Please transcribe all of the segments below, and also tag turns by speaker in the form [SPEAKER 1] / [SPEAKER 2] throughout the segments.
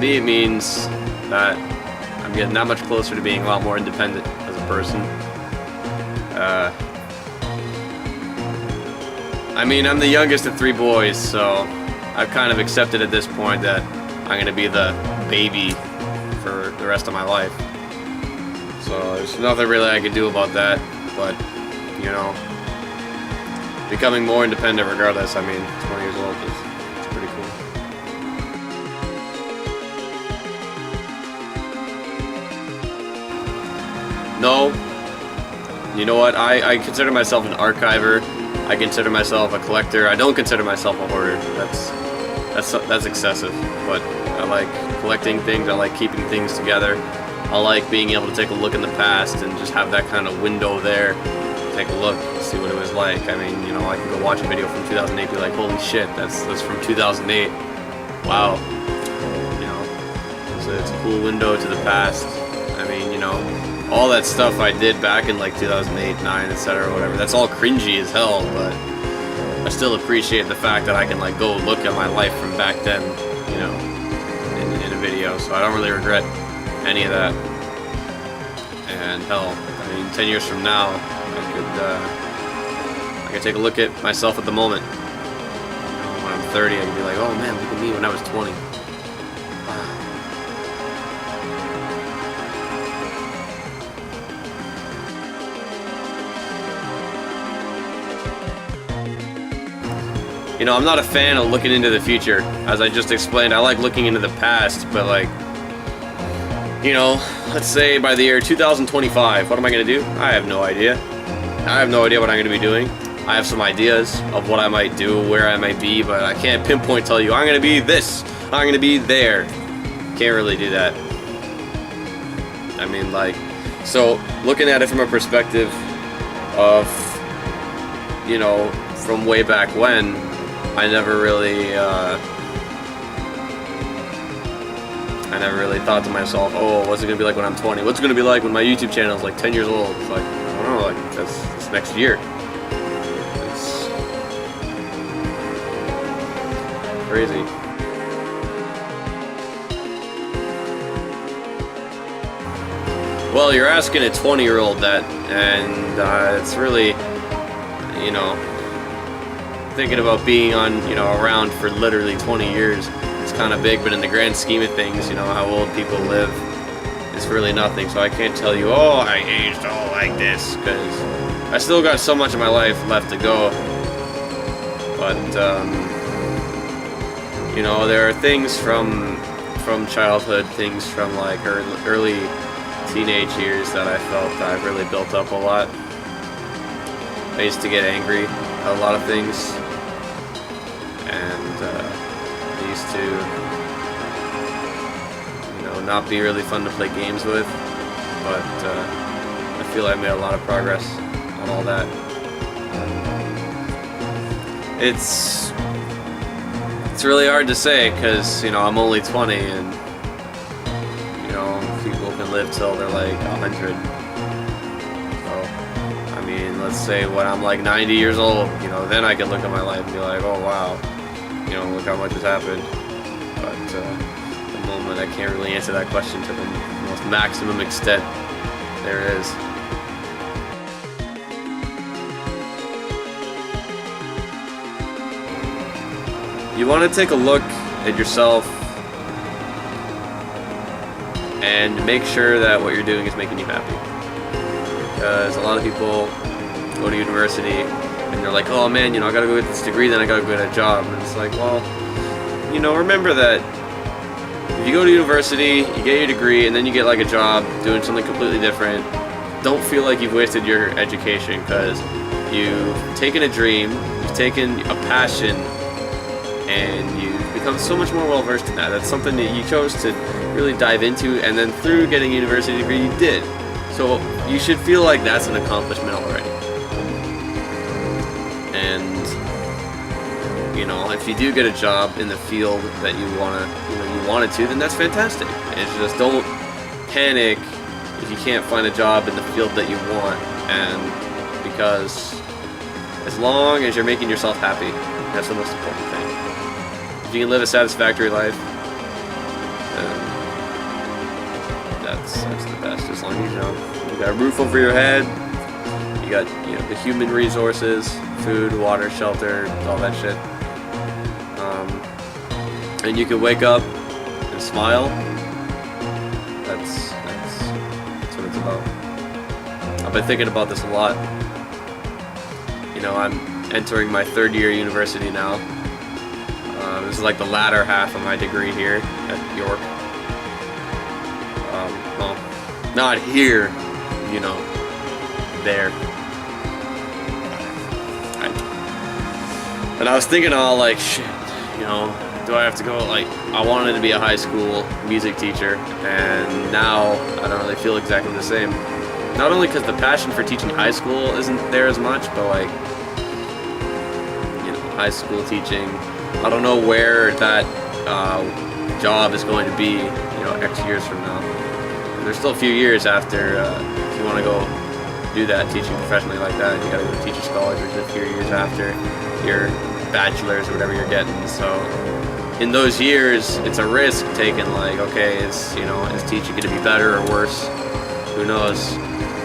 [SPEAKER 1] me, it means that I'm getting that much closer to being a lot more independent as a person. I mean, I'm the youngest of 3 boys, so I've kind of accepted at this point that I'm going to be the baby for the rest of my life. So there's nothing really I can do about that, but, you know, becoming more independent regardless. I mean, 20 years old is pretty cool. No. You know what? I consider myself an archiver. I consider myself a collector. I don't consider myself a hoarder. That's excessive. But I like collecting things. I like keeping things together. I like being able to take a look in the past and just have that kind of window there. Take a look, see what it was like. I mean, you know, I can go watch a video from 2008 and be like, holy shit, that's from 2008. Wow. You know, it's a cool window to the past. I mean, you know, all that stuff I did back in like 2008, 9, etc., whatever, that's all cringy as hell, but I still appreciate the fact that I can like go look at my life from back then, you know, in a video, so I don't really regret any of that. And hell, I mean, 10 years from now, I could take a look at myself at the moment. You know, when I'm 30, I can be like, oh man, look at me when I was 20. You know, I'm not a fan of looking into the future. As I just explained, I like looking into the past, but like, you know, let's say by the year 2025, what am I going to do? I have no idea. I have no idea what I'm going to be doing. I have some ideas of what I might do, where I might be, but I can't pinpoint tell you, I'm going to be this, I'm going to be there. Can't really do that. I mean, like, so looking at it from a perspective of, you know, from way back when, I never really thought to myself, oh, what's it gonna be like when I'm 20? What's it gonna be like when my YouTube channel is like 10 years old? It's like, I don't know, like that's next year. It's crazy. Well, you're asking a 20-year-old that, and it's really, you know, thinking about being on, you know, around for literally 20 years. It's kind of big, but in the grand scheme of things, you know, how old people live, it's really nothing. So I can't tell you, oh, I aged all like this, because I still got so much of my life left to go. But, you know, there are things from childhood, things from like early teenage years that I felt that I've really built up a lot. I used to get angry at a lot of things, and I used to, you know, not be really fun to play games with, but I feel I made a lot of progress on all that. It's really hard to say, because, you know, I'm only 20, and, you know, people can live till they're like 100. Let's say when I'm like 90 years old, you know, then I can look at my life and be like, oh wow, you know, look how much has happened. But at the moment, I can't really answer that question to the most maximum extent there is. You want to take a look at yourself and make sure that what you're doing is making you happy. Because a lot of people go to university and they're like, oh man, you know, I gotta go get this degree, then I gotta go get a job. And it's like, well, you know, remember that if you go to university, you get your degree, and then you get like a job doing something completely different, don't feel like you've wasted your education, because you've taken a dream, you've taken a passion, and you've become so much more well versed in that. That's something that you chose to really dive into, and then through getting a university degree, you did. So you should feel like that's an accomplishment already. And, you know, if you do get a job in the field that you wanted to, then that's fantastic. And just don't panic if you can't find a job in the field that you want. And because as long as you're making yourself happy, that's the most important thing. If you can live a satisfactory life, that's the best. As long as you got a roof over your head, you got the human resources, food, water, shelter, all that shit, and you can wake up and smile. That's what it's about. I've been thinking about this a lot. I'm entering my third year university now. This is like the latter half of my degree here at York. Well, not here, there. And I was thinking all like, shit, do I have to go, like, I wanted to be a high school music teacher, and now I don't really feel exactly the same. Not only because the passion for teaching high school isn't there as much, but like, high school teaching, I don't know where that job is going to be, X years from now. And there's still a few years after, if you want to go do that, teaching professionally like that, you got to go to teacher's college, which is a few years after your bachelor's or whatever you're getting. So in those years, it's a risk taken. Like, okay, is teaching going to be better or worse? Who knows?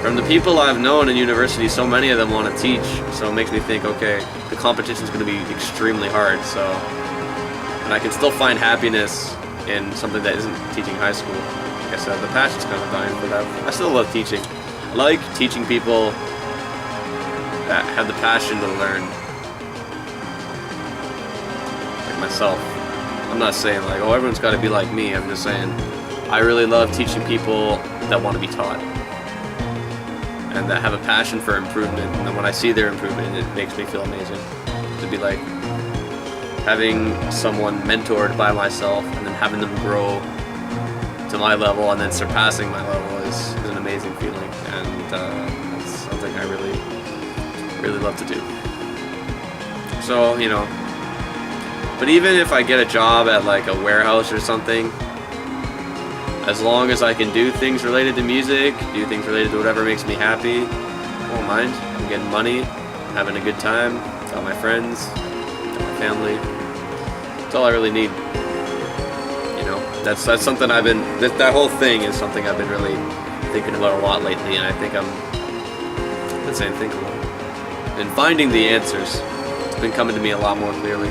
[SPEAKER 1] From the people I've known in university, so many of them want to teach, so it makes me think, okay, the competition is going to be extremely hard. So, and I can still find happiness in something that isn't teaching high school. Like I said, the passion's kind of dying for that. I still love teaching. I like teaching people that have the passion to learn. Like myself. I'm not saying like, oh, everyone's got to be like me. I'm just saying I really love teaching people that want to be taught and that have a passion for improvement. And then when I see their improvement, it makes me feel amazing. To be like having someone mentored by myself and then having them grow to my level and then surpassing my level is an amazing feeling. And that's something I really love to do. So, but even if I get a job at like a warehouse or something, as long as I can do things related to music, do things related to whatever makes me happy, I won't mind. I'm getting money, having a good time, got my friends, got my family. That's all I really need. That's something I've been, that whole thing is something I've been really thinking about a lot lately, and I think I'm saying think a lot. And finding the answers, it's been coming to me a lot more clearly.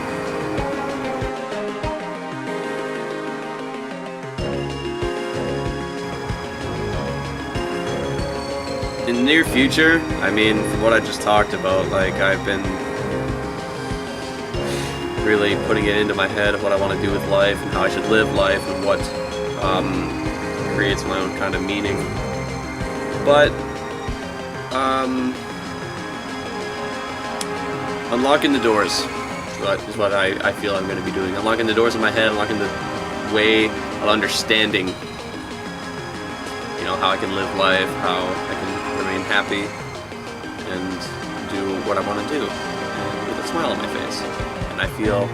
[SPEAKER 1] In the near future, from what I just talked about, like I've been really putting it into my head of what I want to do with life and how I should live life and what creates my own kind of meaning. But unlocking the doors is what I feel I'm going to be doing. Unlocking the doors in my head, unlocking the way of understanding, how I can live life, how I can remain happy and do what I want to do with a smile on my face. And I feel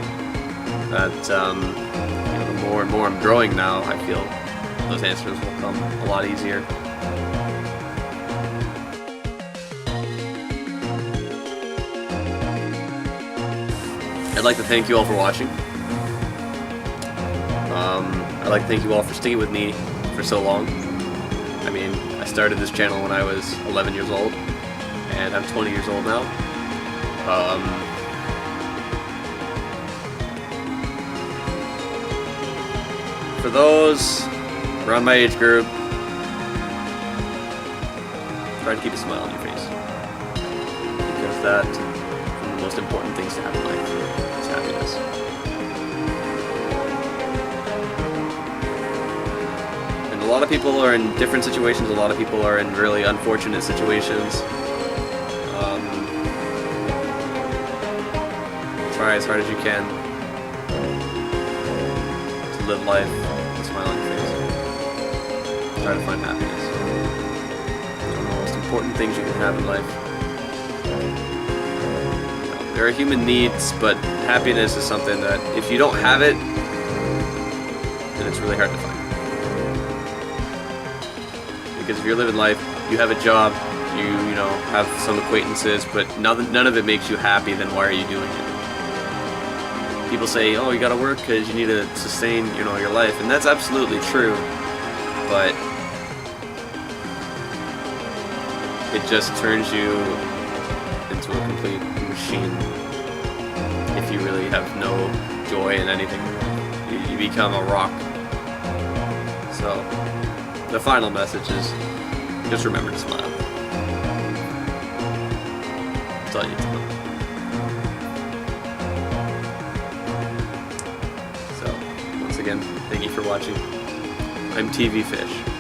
[SPEAKER 1] that the more and more I'm growing now, I feel those answers will come a lot easier. I'd like to thank you all for watching. I'd like to thank you all for sticking with me for so long. I started this channel when I was 11 years old, and I'm 20 years old now. For those around my age group, try to keep a smile on your face, because that's one of the most important things to have in life, is happiness. And a lot of people are in different situations, a lot of people are in really unfortunate situations. Try as hard as you can to live life with a smile on your face. Try to find happiness. One of the most important things you can have in life. There are human needs, but happiness is something that if you don't have it, then it's really hard to find. Because if you're living life, you have a job, you have some acquaintances, but none of it makes you happy, then why are you doing it? People say, oh, you gotta work because you need to sustain, your life, and that's absolutely true. But it just turns you into a complete machine. If you really have no joy in anything, you become a rock. So, the final message is just remember to smile. That's all you need to know. So, once again, thank you for watching. I'm TV Fish.